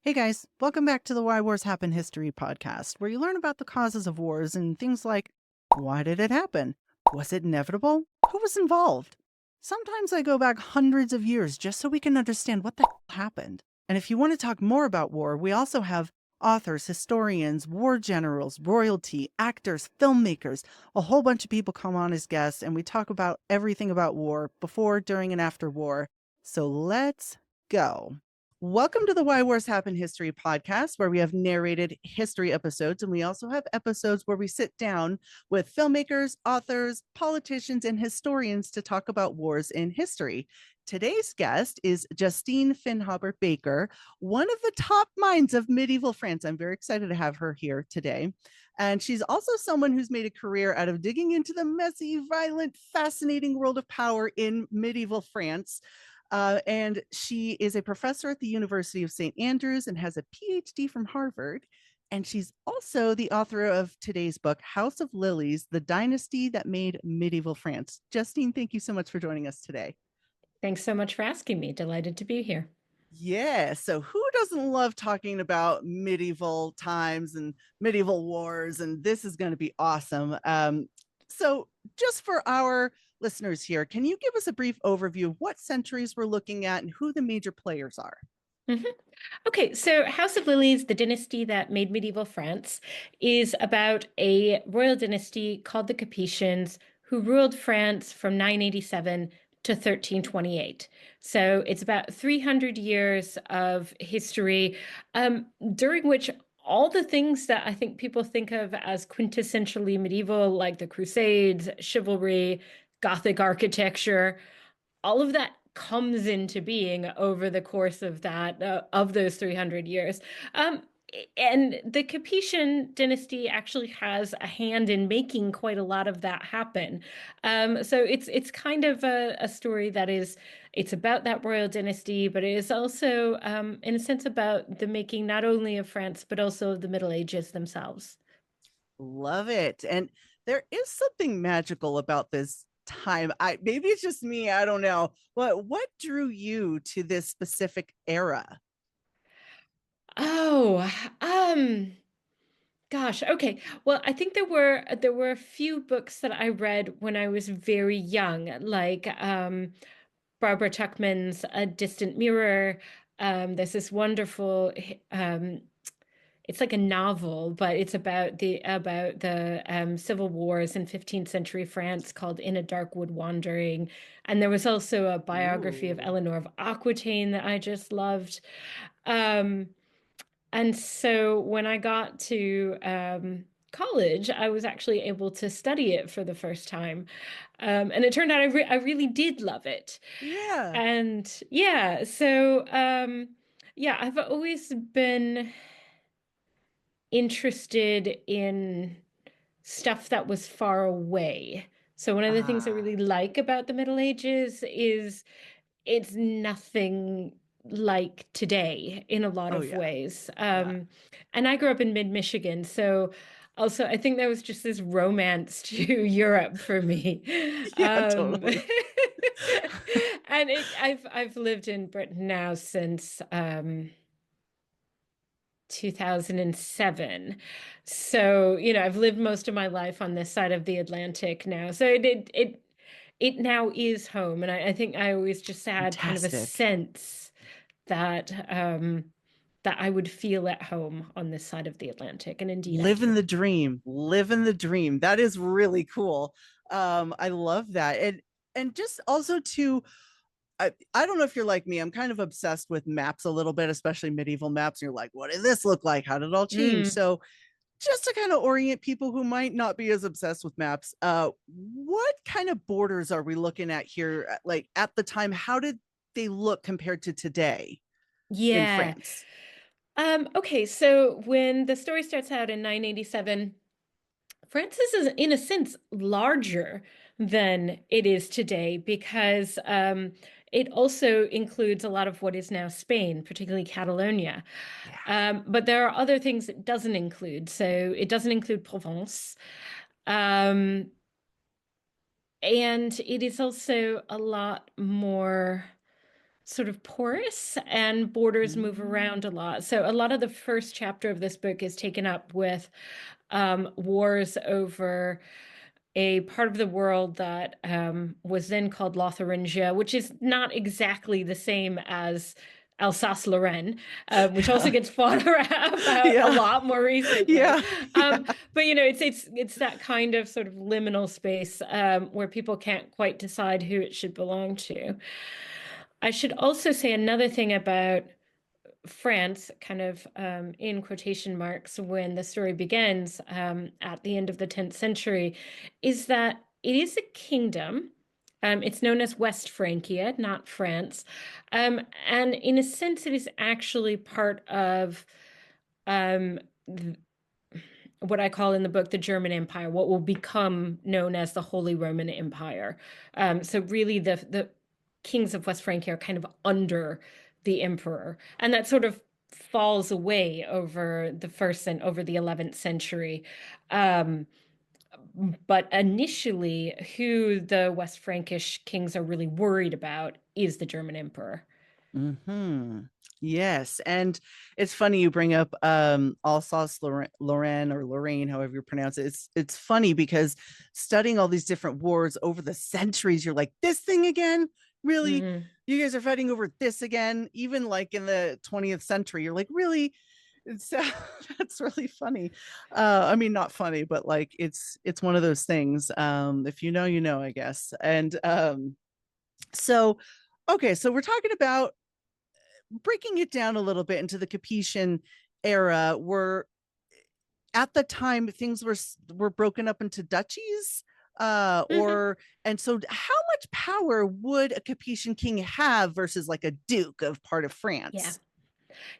Hey guys, welcome back to the Why Wars Happen History podcast, where you learn about the causes of wars and things like why did it happen? Was it inevitable? Who was involved? Sometimes I go back hundreds of years just so we can understand what the hell happened. And if you want to talk more about war, we also have authors, historians, war generals, royalty, actors, filmmakers, a whole bunch of people come on as guests, and we talk about everything about war before, during, and after war. So let's go. Welcome to the Why Wars Happen History podcast, where we have narrated history episodes, and we also have episodes where we sit down with filmmakers, authors, politicians, and historians to talk about wars in history. Today's guest is Justine Firnhaber-Baker, one of the top minds of medieval France. I'm very excited to have her here today. And she's also someone who's made a career out of digging into the messy, violent, fascinating world of power in medieval France. And she is a professor at the University of St. Andrews and has a PhD from Harvard. And she's also the author of today's book, House of Lilies, The Dynasty That Made Medieval France. Justine, thank you so much for joining us today. Thanks so much for asking me. Delighted to be here. Yeah, so who doesn't love talking about medieval times and medieval wars? And this is going to be awesome. So, just for our listeners here, can you give us a brief overview of what centuries we're looking at and who the major players are? Mhm. Okay, so House of Lilies, the dynasty that made medieval France, is about a royal dynasty called the Capetians who ruled France from 987 to 1328. So it's about 300 years of history, during which all the things that I think people think of as quintessentially medieval, like the Crusades, chivalry, Gothic architecture, all of that comes into being over the course of that of those 300 years. Um, and the Capetian dynasty actually has a hand in making quite a lot of that happen. So it's kind of a story that is it's about that royal dynasty, but it is also in a sense about the making not only of France but also of the Middle Ages themselves. Love it. And there is something magical about this time. I maybe it's just me, I don't know. But what drew you to this specific era? Oh, um, Gosh, okay. Well, I think there were a few books that I read when I was very young, like Barbara Tuchman's A Distant Mirror. There's this wonderful it's like a novel, but it's about the civil wars in 15th century France called In a Dark Wood Wandering. And there was also a biography of Ooh. Eleanor of Aquitaine that I just loved. Um, and so when I got to college, I was actually able to study it for the first time. And it turned out I really did love it. Yeah. And yeah, so yeah, I've always been interested in stuff that was far away. So one of the things I Ah. really like about the Middle Ages is it's nothing like today in a lot Oh of yeah. ways. Yeah. And I grew up in mid-Michigan, so also I think there was just this romance to Europe for me. Yeah, Um, totally. and I've lived in Britain now since 2007. So, I've lived most of my life on this side of the Atlantic now. So it now is home. And I think I always just had kind of a Fantastic. sense that that I would feel at home on this side of the Atlantic. And indeed I Living do. the dream. Living the dream. That is really cool. I love that. And just also to I don't know if you're like me. I'm kind of obsessed with maps a little bit, especially medieval maps. And you're like, what did this look like? How did it all change? Mm, So just to kind of orient people who might not be as obsessed with maps, what kind of borders are we looking at here? Like at the time, how did they look compared to today in yeah. France? Okay, so when the story starts out in 987, Francis is, in a sense, larger than it is today because it also includes a lot of what is now Spain, particularly Catalonia. Yeah. But there are other things it doesn't include. So it doesn't include Provence. Um, and it is also a lot more. sort of porous and borders move Mm. around a lot. So a lot of the first chapter of this book is taken up with wars over a part of the world that was then called Lotharingia, which is not exactly the same as Alsace-Lorraine, which also gets fought about a Yeah. lot more recently. Yeah. Um, Yeah. but you know, it's that kind of sort of liminal space where people can't quite decide who it should belong to. I should also say another thing about France, kind of in quotation marks, when the story begins at the end of the 10th century, is that it is a kingdom. It's known as West Francia, not France. And in a sense, it is actually part of um, what I call in the book the German Empire, what will become known as the Holy Roman Empire. So really, the kings of West Francia are kind of under the emperor, and that sort of falls away over the first and over the 11th century. Um, but initially, who the West Frankish kings are really worried about is the German emperor. Hmm. Yes, and it's funny you bring up Alsace Lorraine or Lorraine, however you pronounce it. It's funny because studying all these different wars over the centuries, you're like, this thing again? Really? Hmm. You guys are fighting over this again? Even like in the 20th century, you're like, really? It's that's really funny. I mean, not funny, but like it's one of those things. If you know, you know, I guess. And so okay, so we're talking about breaking it down a little bit into the Capetian era, were at the time things were broken up into duchies, Hmm. or and so how much power would a Capetian king have versus like a duke of part of Yeah. France?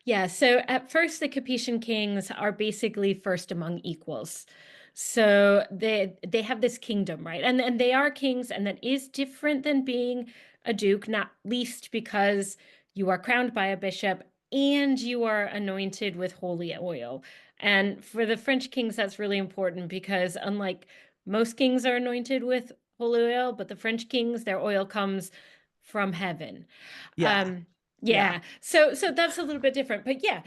Yeah, so at first the Capetian kings are basically first among equals. So they have this kingdom, right? And they are kings, and that is different than being a duke, not least because you are crowned by a bishop and you are anointed with holy oil. And for the French kings, that's really important because unlike most kings are anointed with holy oil, but the French kings, their oil comes from heaven. Yeah. Um, Yeah. yeah, so that's a little bit different, but yeah,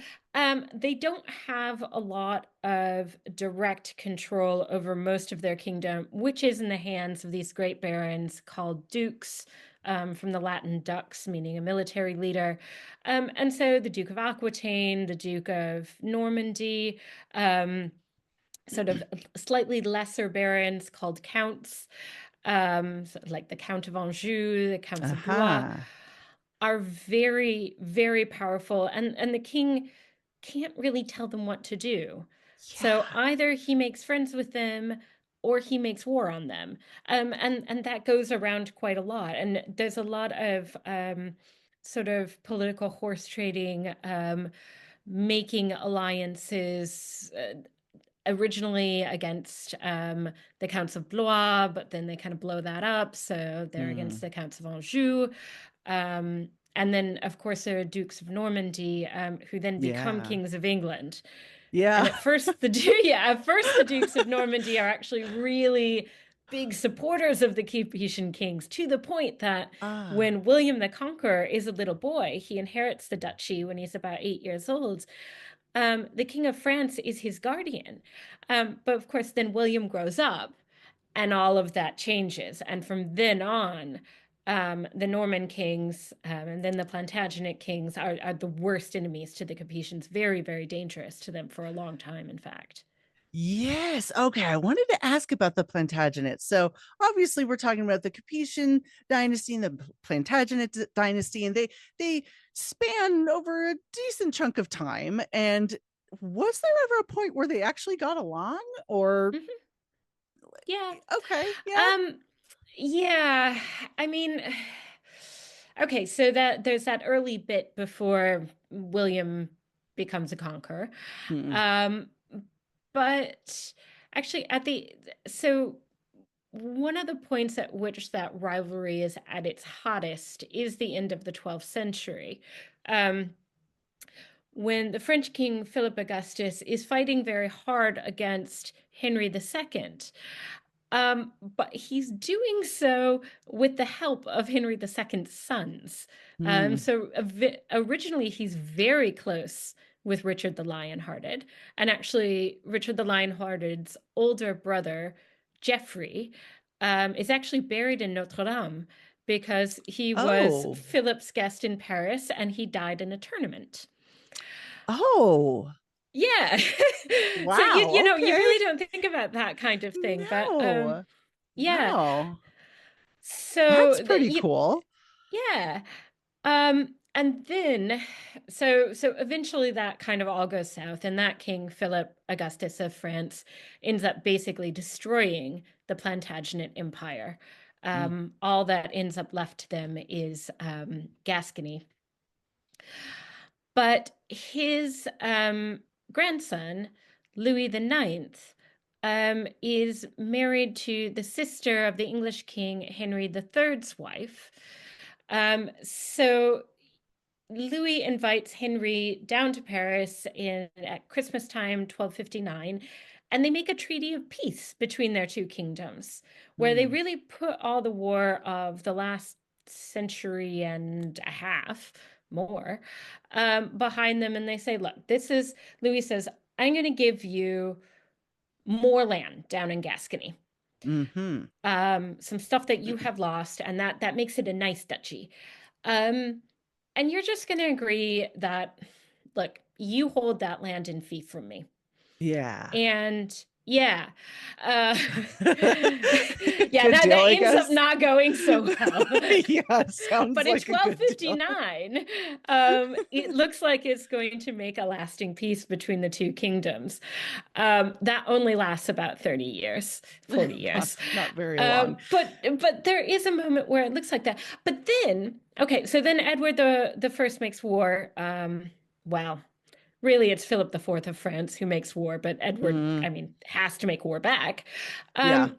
they don't have a lot of direct control over most of their kingdom, which is in the hands of these great barons called dukes, from the Latin dux, meaning a military leader. And so the Duke of Aquitaine, the Duke of Normandy, um, sort of slightly lesser barons called counts, like the Count of Anjou, the Counts of Blois, Aha. are very, very powerful, and the king can't really tell them what to do. So Yeah. either he makes friends with them or he makes war on them. And that goes around quite a lot. And there's a lot of sort of political horse trading, making alliances, originally against the Counts of Blois, but then they kind of blow that up. So they're against Hmm. the Counts of Anjou. And then, of course, there are Dukes of Normandy, who then become Yeah. kings of England. And Yeah. at first, yeah, at first the Dukes of Normandy are actually really big supporters of the Capetian kings, to the point that Ah. when William the Conqueror is a little boy, he inherits the duchy when he's about 8 years old. The King of France is his guardian. But of course, then William grows up and all of that changes. And from then on, the Norman kings and then the Plantagenet kings are the worst enemies to the Capetians, very, very dangerous to them for a long time, in fact. Yes. Okay. I wanted to ask about the Plantagenet. So obviously we're talking about the Capetian dynasty and the Plantagenet dynasty, and they span over a decent chunk of time. And was there ever a point where they actually got along? Or Mhm. Yeah. okay, yeah. Um, yeah, I mean, okay, so that there's that early bit before William becomes a conqueror. Hmm. Um, but actually at the so one of the points at which that rivalry is at its hottest is the end of the 12th century. Um, when the French king Philip Augustus is fighting very hard against Henry II. But he's doing so with the help of Henry II's sons. Hmm. So originally he's very close with Richard the Lionhearted. And actually, Richard the Lionhearted's older brother, Geoffrey, is actually buried in Notre Dame because he was Oh. Philip's guest in Paris and he died in a tournament. Oh. Yeah. So you Wow. know, you Okay. really don't think about that kind of thing, but No. yeah. Wow. That's So pretty cool. yeah. And then so eventually that kind of all goes south, and that King Philip Augustus of France ends up basically destroying the Plantagenet Empire. Mm, All that ends up left to them is Gascony. But his grandson, Louis the Ninth, is married to the sister of the English King Henry the Third's wife. So Louis invites Henry down to Paris at Christmas time, 1259, and they make a treaty of peace between their two kingdoms, where they mm, really put all the war of the last century and a half, more, behind them. And they say, look, Louis says, I'm going to give you more land down in Gascony, mm-hmm. some stuff that you have lost, and that makes it a nice duchy. Um, and you're just going to agree that, look, you hold that land in fee from me. Yeah. And yeah, uh, yeah, Good that deal, I ends up guess. not going so well. Yeah, sounds But in like a good deal. 1259, it looks like it's going to make a lasting peace between the two kingdoms. That only lasts about 30 years, 40 Not, years. not very long. But there is a moment where it looks like that. But then, okay, so then Edward the First makes war. Well, really, it's Philip the Fourth of France who makes war, but Edward, I Mm, mean, has to make war back. yeah. Um,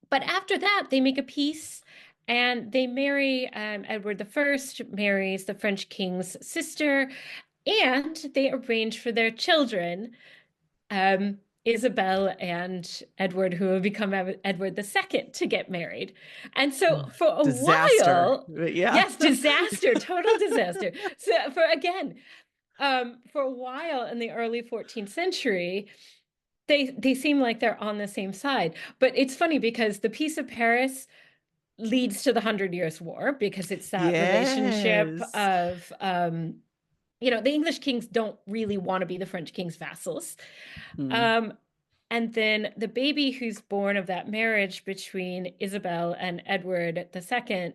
but after that, they make a peace and they marry. Edward the First marries the French king's sister, and they arrange for their children, Isabel and Edward, who have become Edward the Second, to get married. And so Oh, for a disaster. while, But yeah. yes, disaster, total disaster. So for a while in the early 14th century, they seem like they're on the same side. But it's funny because the Peace of Paris leads to the Hundred Years' War because it's that relationship Yes. of the English kings don't really want to be the French king's vassals. Mm. Um, and then the baby who's born of that marriage between Isabel and Edward II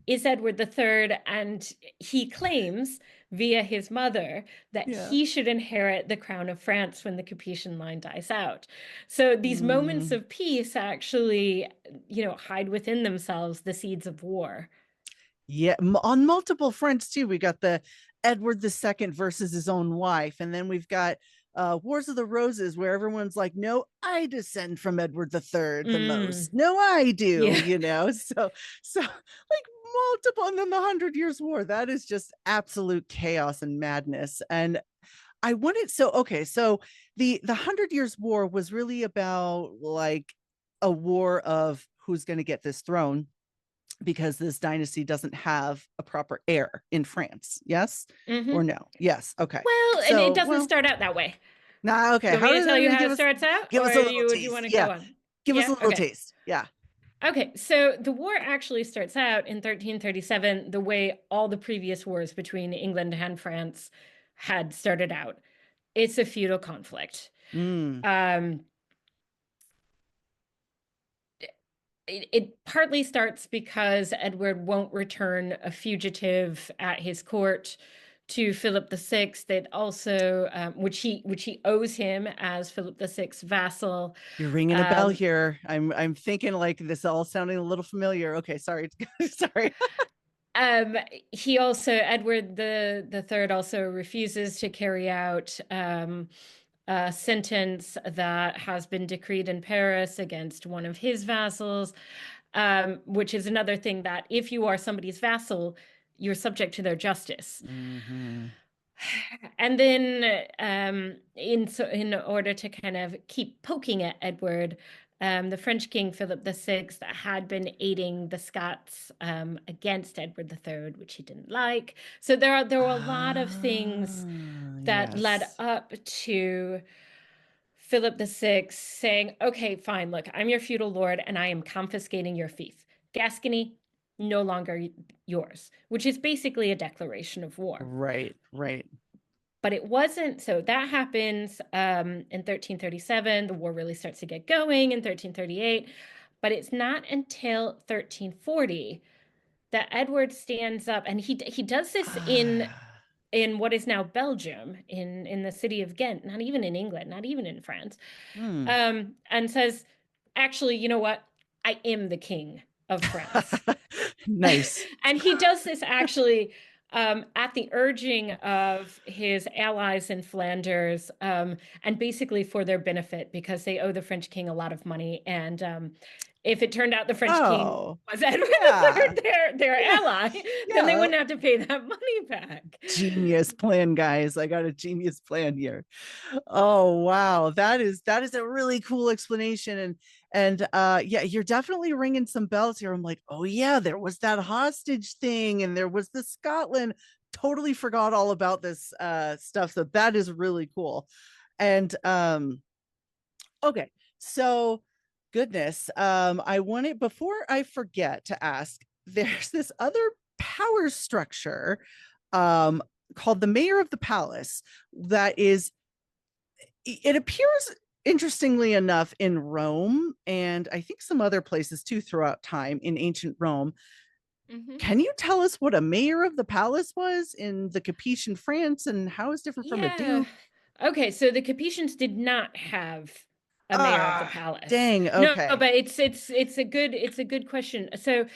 is Edward III, and he claims via his mother that Yeah. he should inherit the crown of France when the Capetian line dies out. So these moments Mm. of peace actually, hide within themselves the seeds of war. Yeah, on multiple fronts too. We got the Edward II versus his own wife, and then we've got Wars of the Roses, where everyone's like, "No, I descend from Edward III the most. Mm, No, I do." yeah. So like multiple, and then the Hundred Years' War. That is just absolute chaos and madness. And I wanted so okay, so the Hundred Years' War was really about like a war of who's going to get this throne because this dynasty doesn't have a proper heir in France. Yes or Hmm. no? Yes. Okay. Well, and it So, doesn't well, start out that way. nah, okay. Do you want How me to did tell you it how give it us starts out, give or us a do little you want taste? to Yeah. go on? Give us a Yeah? little Okay. taste. Yeah. Okay, so the war actually starts out in 1337 the way all the previous wars between England and France had started out. It's a feudal conflict. Mm. Um, it partly starts because Edward won't return a fugitive at his court to Philip the Sixth. That also, which he owes him as Philip the Sixth's vassal. You're ringing a bell Um, here. I'm thinking like this all sounding a little familiar. Okay, sorry. Sorry. Um, he also, Edward the Third, also refuses to carry out a sentence that has been decreed in Paris against one of his vassals, which is another thing that if you are somebody's vassal, you're subject to their justice. Mm-hmm. And then, in order to kind of keep poking at Edward, the French King Philip VI had been aiding the Scots against Edward III, which he didn't like. So there were a lot of things Ah, that led yes. up to Philip VI saying, "Okay, fine, look, I'm your feudal lord, and I am confiscating your fief. Gascony, no longer yours," which is basically a declaration of war. Right, right. But it wasn't, so that happens in 1337. The war really starts to get going in 1338. But it's not until 1340 that Edward stands up, and he does this Ah, in what is now Belgium, in the city of Ghent, not even in England, not even in France, hmm. and says, "Actually, you know what? I am the king of France." Nice. And he does this actually at the urging of his allies in Flanders, and basically for their benefit because they owe the French king a lot of money. And if it turned out the French king Oh, was Edward yeah. III, their Yeah. ally, then they Yeah. wouldn't have to pay that money back. Genius plan, guys. I got a genius plan here. Oh wow, that is a really cool explanation, and yeah, you're definitely ringing some bells here. I'm like, oh yeah, there was that hostage thing, and there was the Scotland. Totally forgot all about this stuff. So that is really cool. And okay, so goodness, I wanted before I forget to ask. There's this other power structure um called the mayor of the palace that is it appears interestingly enough in Rome and I think some other places too throughout time in ancient Rome. Hmm. Can you tell us what a mayor of the palace was in the Capetian France and how is different from a Yeah. duke? Okay, so the Capetians did not have a mayor of the Ah, palace. dang. No, but Okay. it's a good question. So,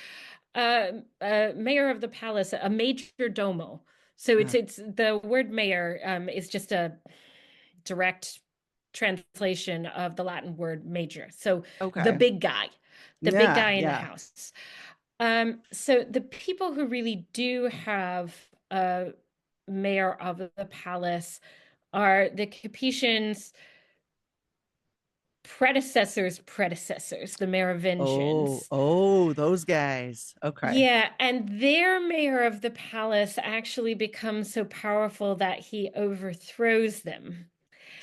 mayor of the palace, a major domo. So Uh, it's the word mayor is just a direct translation of the Latin word major. So okay. the big Yeah, guy in the yeah. house. So the people who really do have a mayor of the palace are the Capetians' predecessors, the Oh, Merovingians. oh, those guys. Okay. Yeah, and their mayor of the palace actually becomes so powerful that he overthrows them.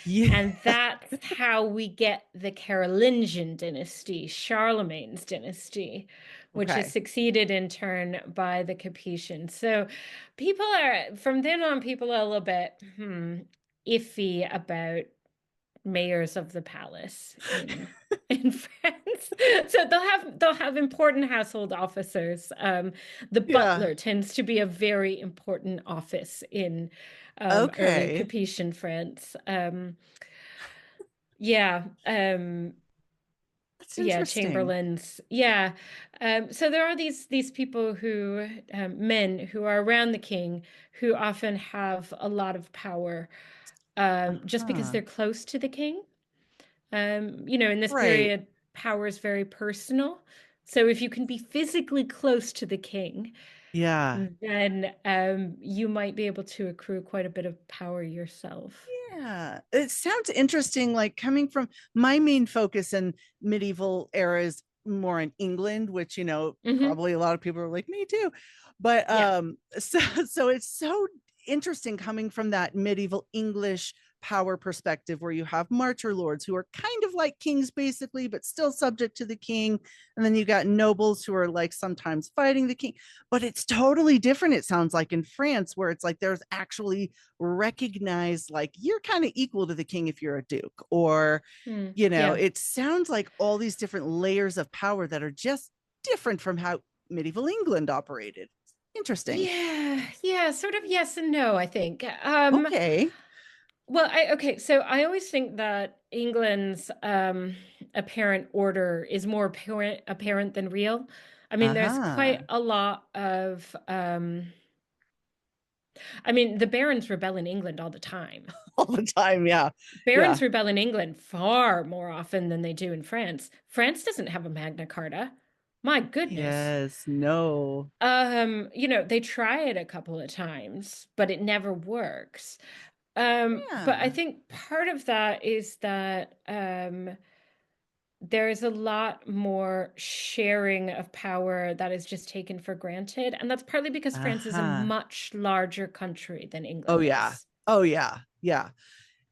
Yeah. And that's how we get the Carolingian dynasty, Charlemagne's dynasty, which is Okay. succeeded in turn by the Capetians. So from then on, people are a little bit iffy about mayors of the palace in France. So they'll have important household officers. The Yeah. butler tends to be a very important office in early Okay. Capetian France. Yeah, That's yeah, interesting. chamberlains. Yeah, so there are these people who men who are around the king who often have a lot of power just because Uh-huh. they're close to the king. In this Right. period, power is very personal. So if you can be physically close to the king, Yeah. then you might be able to accrue quite a bit of power yourself. Yeah. It sounds interesting. Like coming from my main focus in medieval era is more in England, which, Hmm. probably a lot of people are like me too. But Yeah. so it's so interesting coming from that medieval English power perspective where you have marcher lords who are kind of like kings basically, but still subject to the king. And then you got nobles who are like sometimes fighting the king, but it's totally different. It sounds like in France, where it's like there's actually recognized like you're kind of equal to the king if you're a duke or Hmm. Yeah. it sounds like all these different layers of power that are just different from how medieval England operated. Interesting. Yeah. Yeah. Sort of yes and no, I think. Okay. Okay, so I always think that England's apparent order is more apparent than real. I mean, there's quite Uh-huh. a lot of I mean, the barons rebel in England all the time. All the time, yeah. Yeah. Barons rebel in England far more often than they do in France. France doesn't have a Magna Carta. My goodness. Yes, no. They try it a couple of times, but it never works. But I Yeah. think part of that is that there's a lot more sharing of power that is just taken for granted. And that's partly because France is a Uh-huh. much larger country than Oh England yeah. is. Oh yeah. Yeah.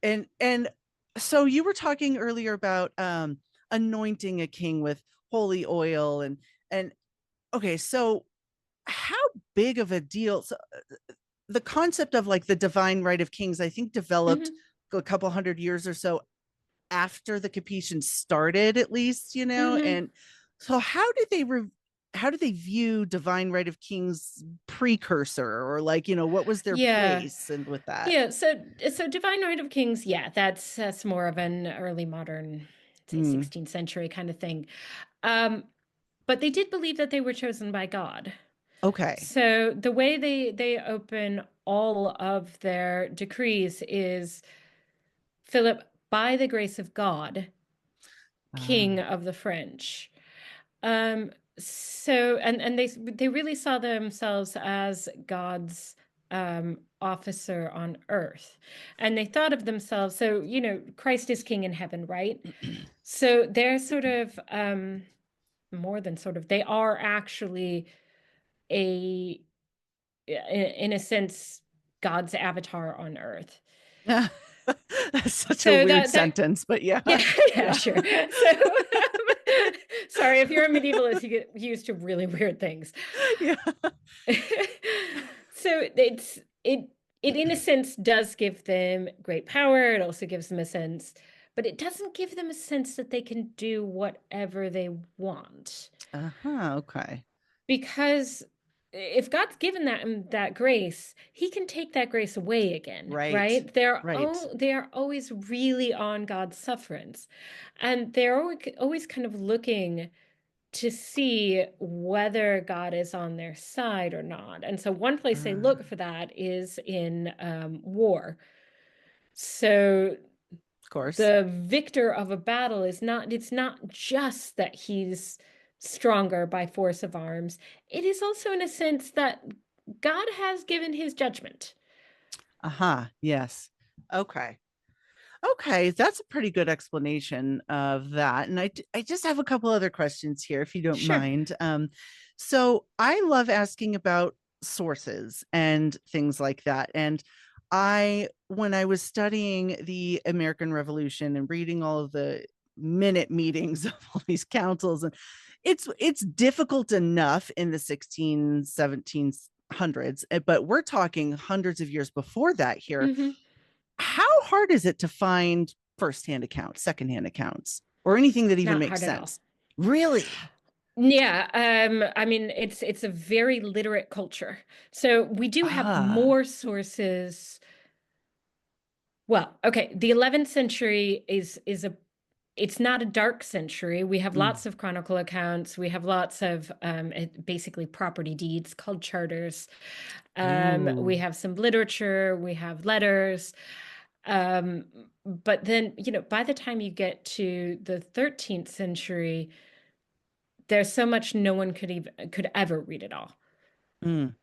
And so you were talking earlier about anointing a king with holy oil and okay, so how big of a deal so the concept of like the divine right of kings I think developed Hmm. a couple hundred years or so after the Capetians started at least, Hmm. and so how do they view divine right of kings precursor or like, what was their Yeah. place and with that? Yeah. So Divine Right of Kings, yeah, that's more of an early modern, say, Hmm. 16th century kind of thing. Um, but they did believe that they were chosen by God. Okay. So the way they open all of their decrees is Philip, by the grace of God, King Ah. of the French. Um, and they really saw themselves as God's officer on earth. And they thought of themselves, so, Christ is king in heaven, right? So they're sort of more than sort of, they are actually a in a sense God's avatar on earth. That's such a So weird that sentence, but yeah. Yeah, yeah, Yeah. sure. So, sorry, if you're a medievalist, you get used to really weird things. Yeah. So it in a sense does give them great power. It also gives them a sense, but it doesn't give them a sense that they can do whatever they want. Uh-huh. Okay. Because if God's given that grace, he can take that grace away again, Right. right? They're Right. oh they are always really on God's sufferance. And they're always kind of looking to see whether God is on their side or not. And so one place they Uh, look for that is in war. So of course. the victor of a battle is not it's not just that he's stronger by force of arms. It is also in a sense that God has given his judgment. Uh-huh. Yes. Okay. Okay, that's a pretty good explanation of that. And I just have a couple other questions here, if you don't Sure. mind. So I love asking about sources and things like that. And when I was studying the American Revolution and reading all of the minute meetings of all these councils, and it's difficult enough in the 16, 1700s, but we're talking hundreds of years before that here. Hmm. How hard is it to find firsthand accounts, secondhand accounts, or anything that even Not makes hard at all. sense? Really? Yeah, I mean it's a very literate culture. So we do have Ah. more sources. Well, okay, the 11th century is a it's not a dark century. We have Mm. lots of chronicle accounts. We have lots of basically property deeds called charters. We Ooh. have some literature. We have letters. Um, but then, by the time you get to the 13th century, there's so much no one could ever read it all. Mm.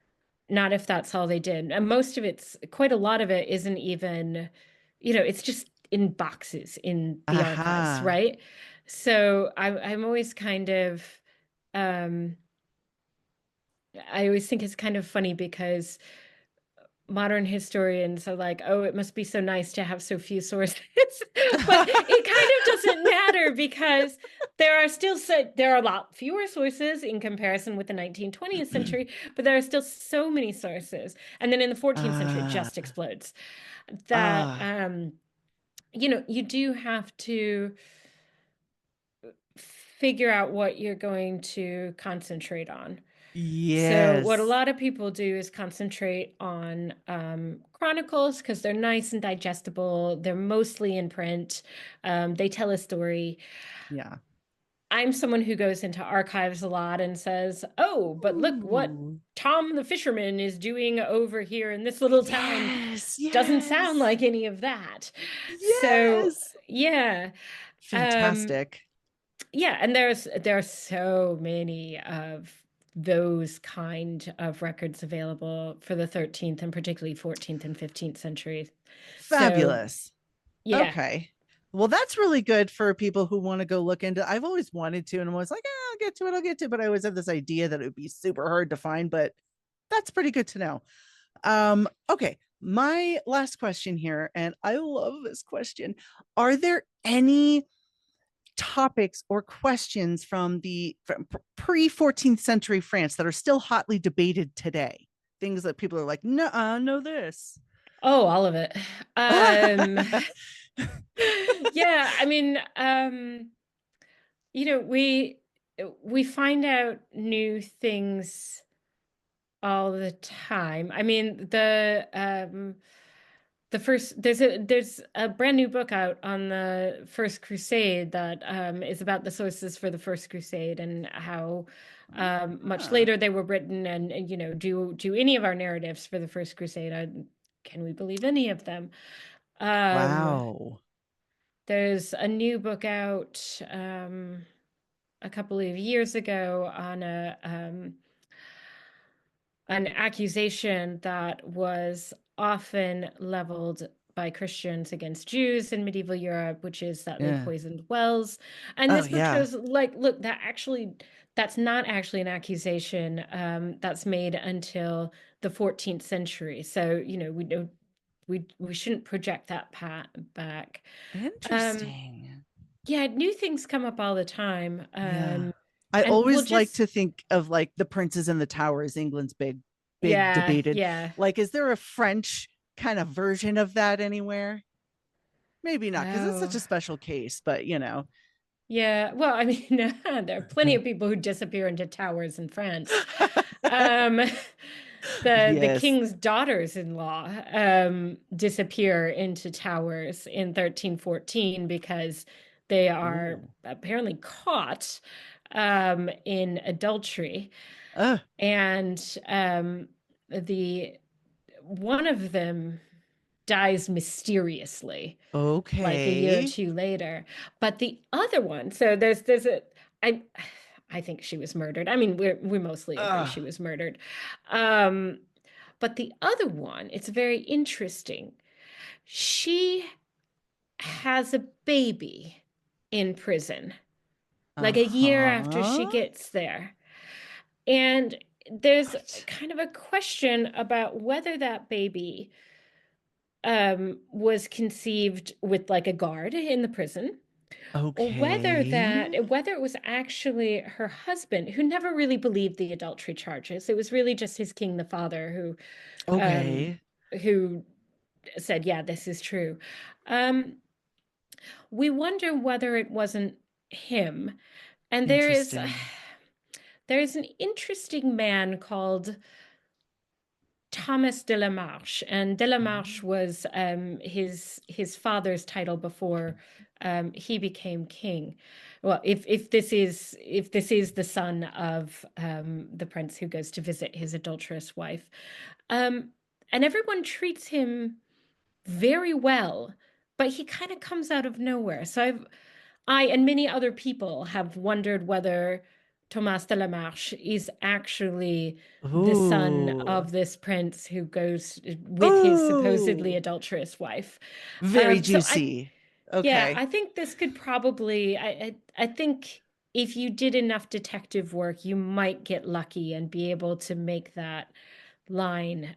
Not if that's all they did. And most of it's quite a lot of it isn't even, it's just in boxes in the archives, Aha. right? So I'm always kind of, um, I always think it's kind of funny because modern historians are like, oh, it must be so nice to have so few sources. But it kind of doesn't matter because there are a lot fewer sources in comparison with the 19th, 20th century, but there are still so many sources. And then in the 14th century, it Ah. just explodes. That Ah. you do have to figure out what you're going to concentrate on. So what a Yes. lot of people do is concentrate on chronicles because they're nice and digestible. They're mostly in print. They tell a story. Yeah. I'm someone who goes into archives a lot and says, "Oh, but look what Ooh. Tom the fisherman is doing over here in this little town." Yes. Doesn't sound Yes. like any of that. So Yes. yeah. Um, Fantastic. yeah, and there are so many of those kind of records available for the 13th and particularly 14th and 15th centuries. So, Fabulous. yeah. Okay. Well, that's really good for people who want to go look into. I've always wanted to, and I'm always like, I'll get to it, I'll get to it. But I always have this idea that it would be super hard to find, but that's pretty good to know. Okay. My last question here, and I love this question. Are there any topics or questions from pre 14th century France that are still hotly debated today? Things that people are like, no, know this. Oh, all of it. Um, yeah, I mean, you know, we find out new things all the time. I mean, the first there's a brand new book out on the First Crusade that is about the sources for the First Crusade and how much Huh. later they were written, and you know, do any of our narratives for the First Crusade, can we believe any of them? Um, Wow. there's a new book out a couple of years ago on an accusation that was often leveled by Christians against Jews in medieval Europe, which is that they Yeah. poisoned wells. And Oh this book yeah. shows, like, look, that's not actually an accusation that's made until the 14th century. So, you know, we shouldn't project that back. Um, Interesting. yeah, new things come up all the time. Yeah. I And we'll always like just, to think of like the Princes and the Towers, England's big yeah, debated. yeah. Like, is there a French kind of version of that anywhere? Maybe not, because it's such Oh. a special case, but Yeah, well, I mean, there are plenty of people who disappear into towers in France. Um, the Yes. king's daughters-in-law disappear into towers in 1314 because they are Ooh. apparently caught in adultery, Uh, and the one of them dies mysteriously like a year or okay. two later. But the other one, so there's a I I think she was murdered. I mean, we mostly agree Uh, she was murdered. Um, but the other one, it's very interesting. She has a baby in prison, like a year after she uh-huh. gets there. And there's kind of a question about whether that baby was conceived with like a guard in the prison, or Okay. whether it was actually her husband who never really believed the adultery charges. It was really just his king, the father, um, Okay. who said, "Yeah, this is true." Um, we wonder whether it wasn't him. And Interesting. there is an interesting man called Thomas de la Marche, and de la Marche Oh. was his father's title before he became king. Well, if this is the son of the prince who goes to visit his adulterous wife, um, and everyone treats him very well, but he kind of comes out of nowhere. So I and many other people have wondered whether Thomas de la Marche is actually the son Ooh. of this prince who goes with his supposedly Ooh. adulterous wife. Very So I, juicy. yeah, Okay. I think this could probably, I think if you did enough detective work, you might get lucky and be able to make that line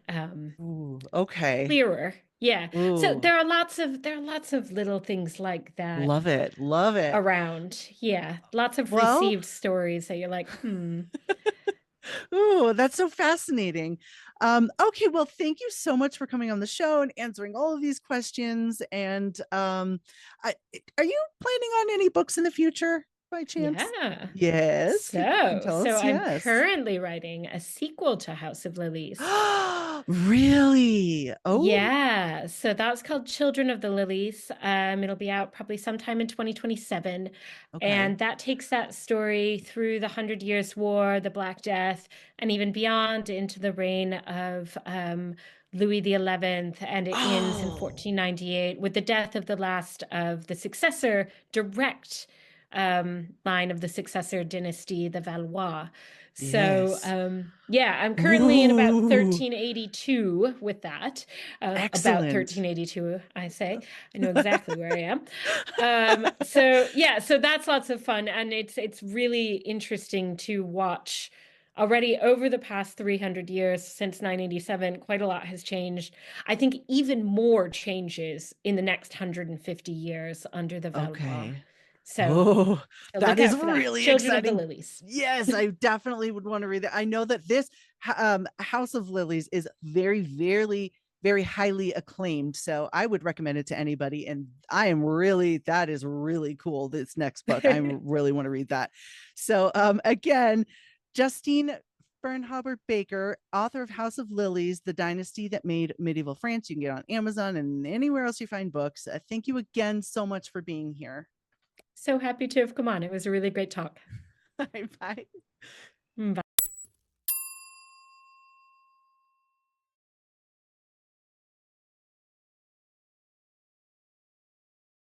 Ooh. Okay. clearer. Yeah. So Ooh. there are lots of little things like that Love it. Love it. around. Yeah, lots of Well, received stories that you're like, hmm. ooh, that's so fascinating. Okay, well, thank you so much for coming on the show and answering all of these questions. And I, are you planning on any books in the future by chance? Yeah. Yes, you can tell So us. I'm Yes. currently writing a sequel to House of Lilies. Really? Oh, Yeah, so that's called Children of the Lilies. It'll be out probably sometime in 2027. okay. And that takes that story through the Hundred Years' War, the Black Death, and even beyond into the reign of Louis the XI. And it ends in Oh, 1498 with the death of the last of the successor direct line of the successor dynasty, the Valois. So, Yes. yeah, I'm currently in about Ooh, 1382 with that. About excellent. 1382, I say. I know exactly where I am. So yeah, so that's lots of fun, and it's really interesting to watch. Already over the past 300 years since 987, quite a lot has changed. I think even more changes in the next 150 years under the Valois. Okay. So, Oh, so that look is out for that. really Children of the exciting. Lilies. Yes, I definitely would want to read that. I know that this House of Lilies is very, very, very highly acclaimed. So I would recommend it to anybody. And that is really cool. This next book, I really want to read that. So again, Justine Firnhaber-Baker, author of House of Lilies, The Dynasty That Made Medieval France. You can get on Amazon and anywhere else you find books. Thank you again so much for being here. So happy to have come on. It was a really great talk. Bye. Bye.